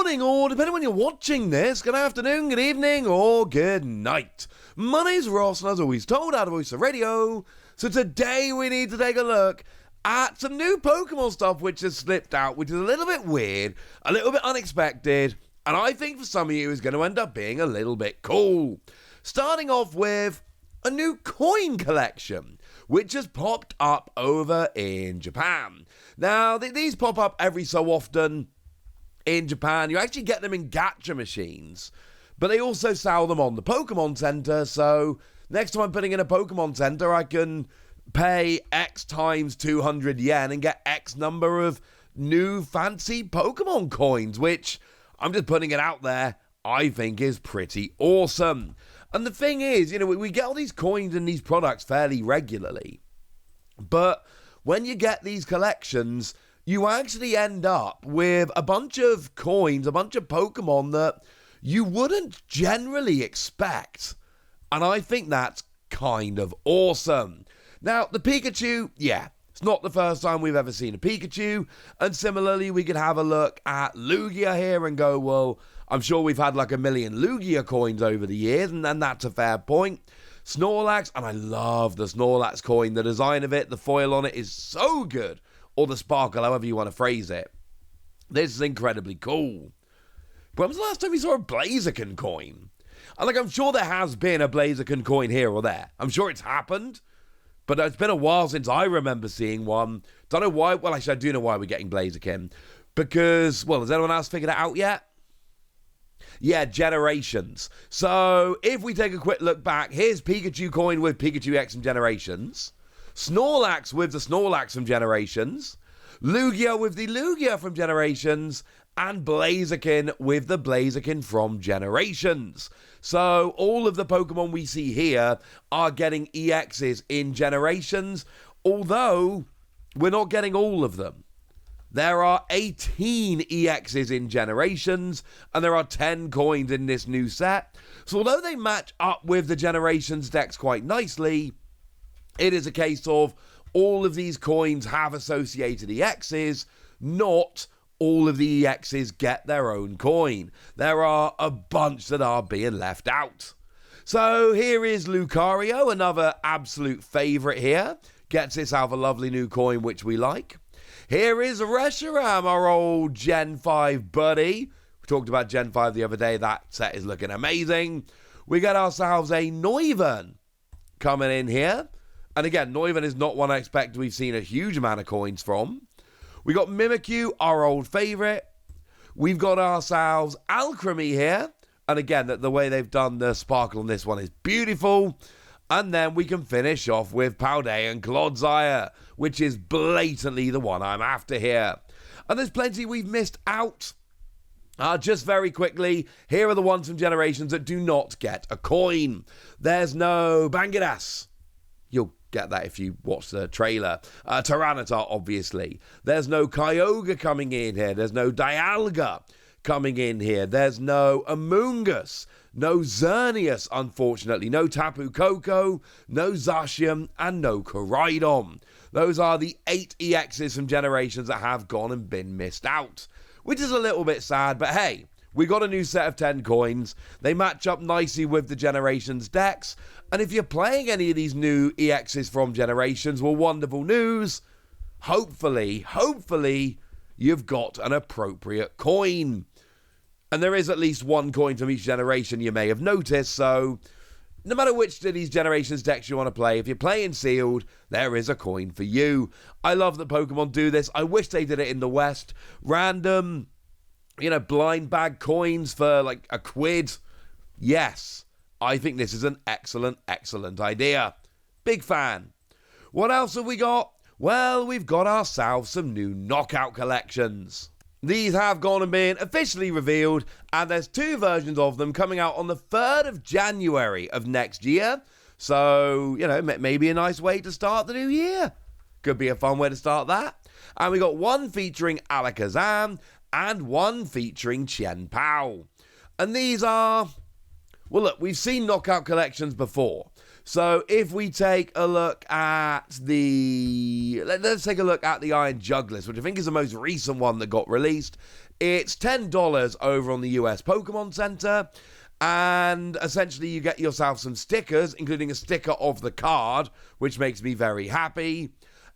morning, or depending when you're watching this, good afternoon, good evening, or good night. My name's Ross, and as always told, out of Voice of Radio. So today we need to take a look at some new Pokemon stuff which has slipped out, which is a little bit weird, a little bit unexpected, and I think for some of you is going to end up being a little bit cool. Starting off with a new coin collection, which has popped up over in Japan. Now, these pop up every so often in Japan. You actually get them in gacha machines, but they also sell them on the Pokemon Center, so next time I'm putting in a Pokemon Center, I can pay X times 200 yen and get X number of new fancy Pokemon coins, which, I'm just putting it out there, I think is pretty awesome. And the thing is, we get all these coins and these products fairly regularly, but when you get these collections, you actually end up with a bunch of coins, a bunch of Pokemon that you wouldn't generally expect. And I think that's kind of awesome. Now, the Pikachu, it's not the first time we've ever seen a Pikachu. And similarly, we could have a look at Lugia here and go, well, I'm sure we've had like a million Lugia coins over the years, and then that's a fair point. Snorlax, and I love the Snorlax coin. The design of it, the foil on it is so good. Or the sparkle, however you want to phrase it. This is incredibly cool. But when was the last time you saw a Blaziken coin? And I'm sure there has been a Blaziken coin here or there. I'm sure it's happened. But it's been a while since I remember seeing one. Don't know why. Well, actually, I do know why we're getting Blaziken. Because, well, has anyone else figured it out yet? Yeah, Generations. So, if we take a quick look back, here's Pikachu coin with Pikachu X from Generations. Snorlax with the Snorlax from Generations, Lugia with the Lugia from Generations, and Blaziken with the Blaziken from Generations. So all of the Pokemon we see here are getting EXs in Generations, although we're not getting all of them. There are 18 EXs in Generations, and there are 10 coins in this new set. So although they match up with the Generations decks quite nicely, it is a case of all of these coins have associated EXs, not all of the EXs get their own coin. There are a bunch that are being left out. So here is Lucario, another absolute favourite here. Gets itself a lovely new coin, which we like. Here is Reshiram, our old Gen 5 buddy. We talked about Gen 5 the other day. That set is looking amazing. We get ourselves a Noivern coming in here. And again, Noivern is not one I expect we've seen a huge amount of coins from. We got Mimikyu, our old favourite. We've got ourselves Alchemy here. And again, the way they've done the sparkle on this one is beautiful. And then we can finish off with Paldean Clodsire, which is blatantly the one I'm after here. And there's plenty we've missed out. Just very quickly, here are the ones from Generations that do not get a coin. There's no Bangadas. You'll get that if you watch the trailer. Tyranitar, obviously. There's no Kyogre coming in here. There's no Dialga coming in here. There's no Amoonguss. No Xerneas, unfortunately. No Tapu Koko. No Zacian. And no Koraidon. Those are the 8 EXs from Generations that have gone and been missed out. Which is a little bit sad, but hey, we got a new set of 10 coins. They match up nicely with the Generations decks. And if you're playing any of these new EXs from Generations, well, wonderful news. Hopefully, you've got an appropriate coin. And there is at least one coin from each generation you may have noticed, so no matter which of these Generations decks you want to play, if you're playing sealed, there is a coin for you. I love that Pokemon do this. I wish they did it in the West. Random, blind bag coins for like a quid. Yes, I think this is an excellent idea. Big fan. What else have we got? Well, we've got ourselves some new knockout collections. These have gone and been officially revealed, and there's 2 versions of them coming out on the 3rd of January of next year. So, maybe a nice way to start the new year. Could be a fun way to start that. And we got one featuring Alakazam and one featuring Chien-Pao. And these are, well, look, we've seen knockout collections before. So if we take a look at let's take a look at the Iron Jugglers, which I think is the most recent one that got released. It's $10 over on the US Pokémon Center, and essentially you get yourself some stickers, including a sticker of the card, which makes me very happy,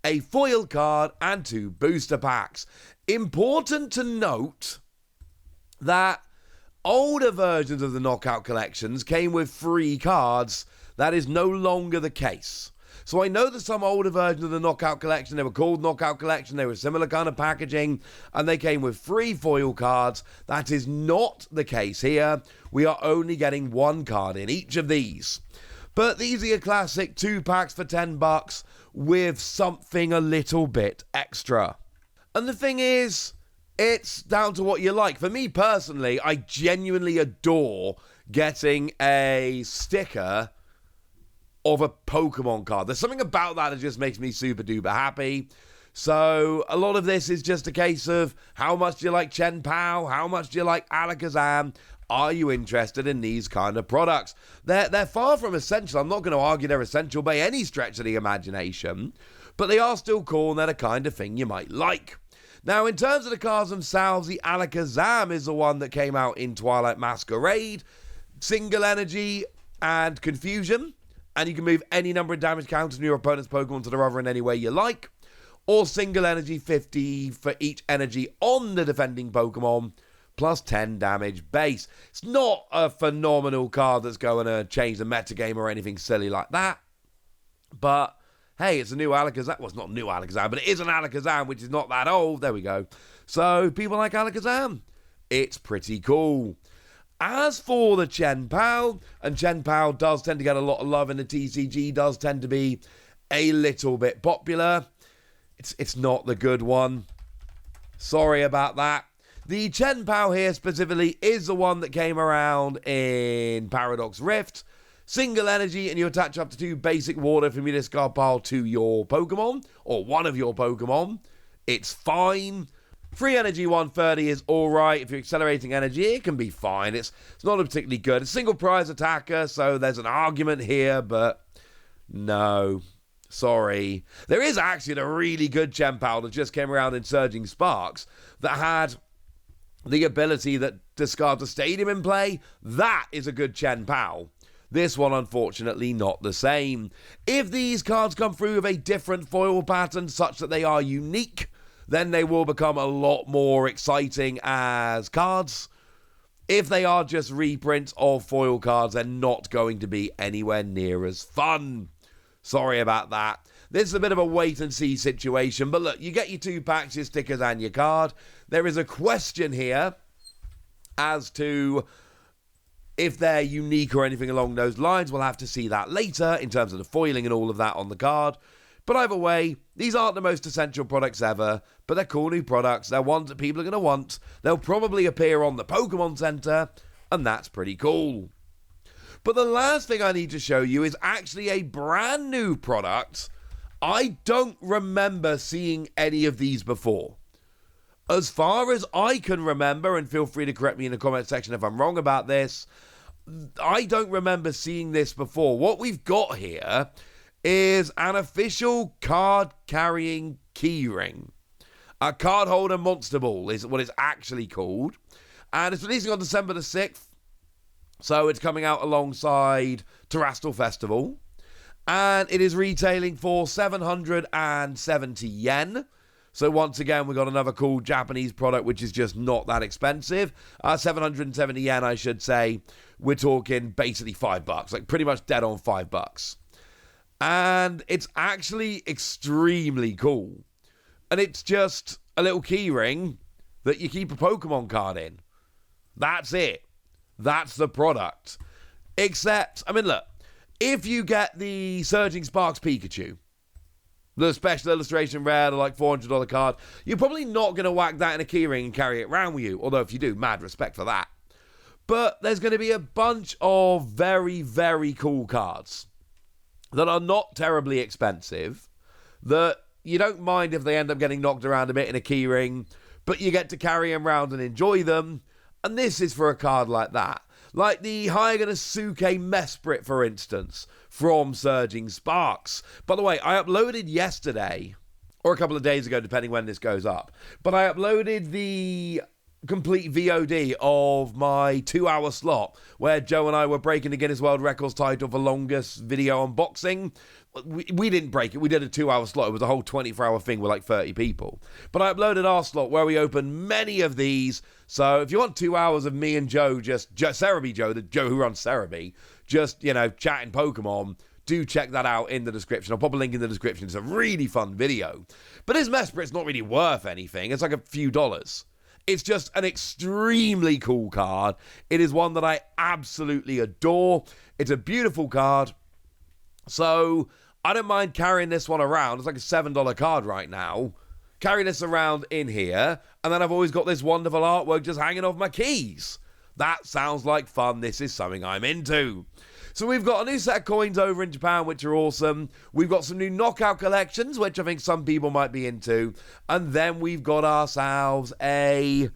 a foil card, and 2 booster packs. Important to note that older versions of the Knockout collections came with free cards. That is no longer the case. So I know that some older versions of the Knockout collection, they were called Knockout collection, they were similar kind of packaging, and they came with free foil cards. That is not the case here. We are only getting 1 card in each of these. But these are your classic 2 packs for $10 with something a little bit extra. And the thing is, it's down to what you like. For me personally, I genuinely adore getting a sticker of a Pokemon card. There's something about that that just makes me super duper happy. So a lot of this is just a case of how much do you like Chien-Pao? How much do you like Alakazam? Are you interested in these kind of products? They're far from essential. I'm not going to argue they're essential by any stretch of the imagination, but they are still cool and they're the kind of thing you might like. Now, in terms of the cards themselves, the Alakazam is the one that came out in Twilight Masquerade, Single Energy, and Confusion. And you can move any number of damage counters from your opponent's Pokemon to the other in any way you like. Or Single Energy 50 for each energy on the defending Pokemon, plus 10 damage base. It's not a phenomenal card that's going to change the metagame or anything silly like that. But hey, it's a new Alakazam. Well, it's not a new Alakazam, but it is an Alakazam, which is not that old. There we go. So people like Alakazam. It's pretty cool. As for the Chien-Pao, and Chien-Pao does tend to get a lot of love in the TCG, does tend to be a little bit popular. It's not the good one. Sorry about that. The Chien-Pao here specifically is the one that came around in Paradox Rift. Single energy, and you attach up to 2 basic water from your discard pile to your Pokemon, or one of your Pokemon. It's fine. Free energy 130 is alright. If you're accelerating energy, it can be fine. It's not particularly good. It's single prize attacker, so there's an argument here, but no. Sorry. There is actually a really good Chien-Pao that just came around in Surging Sparks that had the ability that discards a stadium in play. That is a good Chien-Pao. This one, unfortunately, not the same. If these cards come through with a different foil pattern such that they are unique, then they will become a lot more exciting as cards. If they are just reprints of foil cards, they're not going to be anywhere near as fun. Sorry about that. This is a bit of a wait-and-see situation, but look, you get your 2 packs, your stickers, and your card. There is a question here as to if they're unique or anything along those lines. We'll have to see that later in terms of the foiling and all of that on the card. But either way, these aren't the most essential products ever, but they're cool new products. They're ones that people are going to want. They'll probably appear on the Pokemon Center, and that's pretty cool. But the last thing I need to show you is actually a brand new product. I don't remember seeing any of these before. As far as I can remember, and feel free to correct me in the comment section if I'm wrong about this, I don't remember seeing this before. What we've got here is an official card-carrying keyring. A card holder monster ball is what it's actually called. And it's releasing on December the 6th. So it's coming out alongside Terastal Festival. And it is retailing for 770 yen. So once again, we've got another cool Japanese product, which is just not that expensive. 770 yen, I should say. We're talking basically $5, like pretty much dead on $5. And it's actually extremely cool. And it's just a little key ring that you keep a Pokemon card in. That's it. That's the product. Except, I mean, look, if you get the Surging Sparks Pikachu, the special illustration rare, the like $400 card, you're probably not going to whack that in a keyring and carry it around with you. Although if you do, mad respect for that. But there's going to be a bunch of very, very cool cards that are not terribly expensive, that you don't mind if they end up getting knocked around a bit in a keyring, but you get to carry them around and enjoy them. And this is for a card like that. Like the Hyganasuke Mesprit, for instance, from Surging Sparks. By the way, I uploaded yesterday, or a couple of days ago, depending when this goes up, but I uploaded the complete VOD of my 2-hour slot where Joe and I were breaking the Guinness World Records title for longest video unboxing. We didn't break it. We did a 2-hour slot. It was a whole 24-hour thing with like 30 people. But I uploaded our slot where we opened many of these. So if you want 2 hours of me and Joe, just Cerebi Joe, the Joe who runs Cerebi, just, chatting Pokemon, do check that out in the description. I'll pop a link in the description. It's a really fun video. But this Mesprit's not really worth anything. It's like a few dollars. It's just an extremely cool card. It is one that I absolutely adore. It's a beautiful card. So I don't mind carrying this one around. It's like a $7 card right now. Carry this around in here. And then I've always got this wonderful artwork just hanging off my keys. That sounds like fun. This is something I'm into. So we've got a new set of coins over in Japan, which are awesome. We've got some new knockout collections, which I think some people might be into. And then we've got ourselves a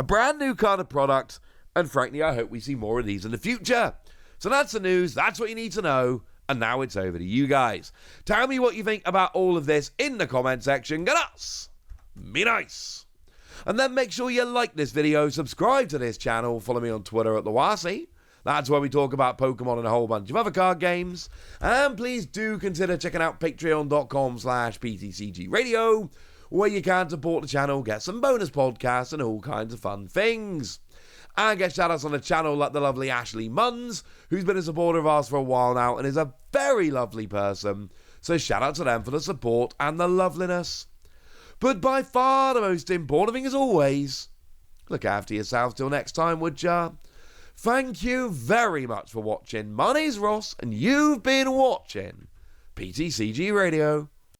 brand new kind of product. And frankly, I hope we see more of these in the future. So that's the news. That's what you need to know. And now it's over to you guys. Tell me what you think about all of this in the comment section. Get us. Be nice. And then make sure you like this video, subscribe to this channel, follow me on Twitter at @LeWasi. That's where we talk about Pokemon and a whole bunch of other card games. And please do consider checking out patreon.com/PTCG Radio, where you can support the channel, get some bonus podcasts and all kinds of fun things. And get shout-outs on the channel like the lovely Ashley Munns, who's been a supporter of ours for a while now and is a very lovely person. So shout out to them for the support and the loveliness. But by far the most important thing as always, look after yourselves till next time, would ya? Thank you very much for watching. My name's Ross, and you've been watching PTCG Radio.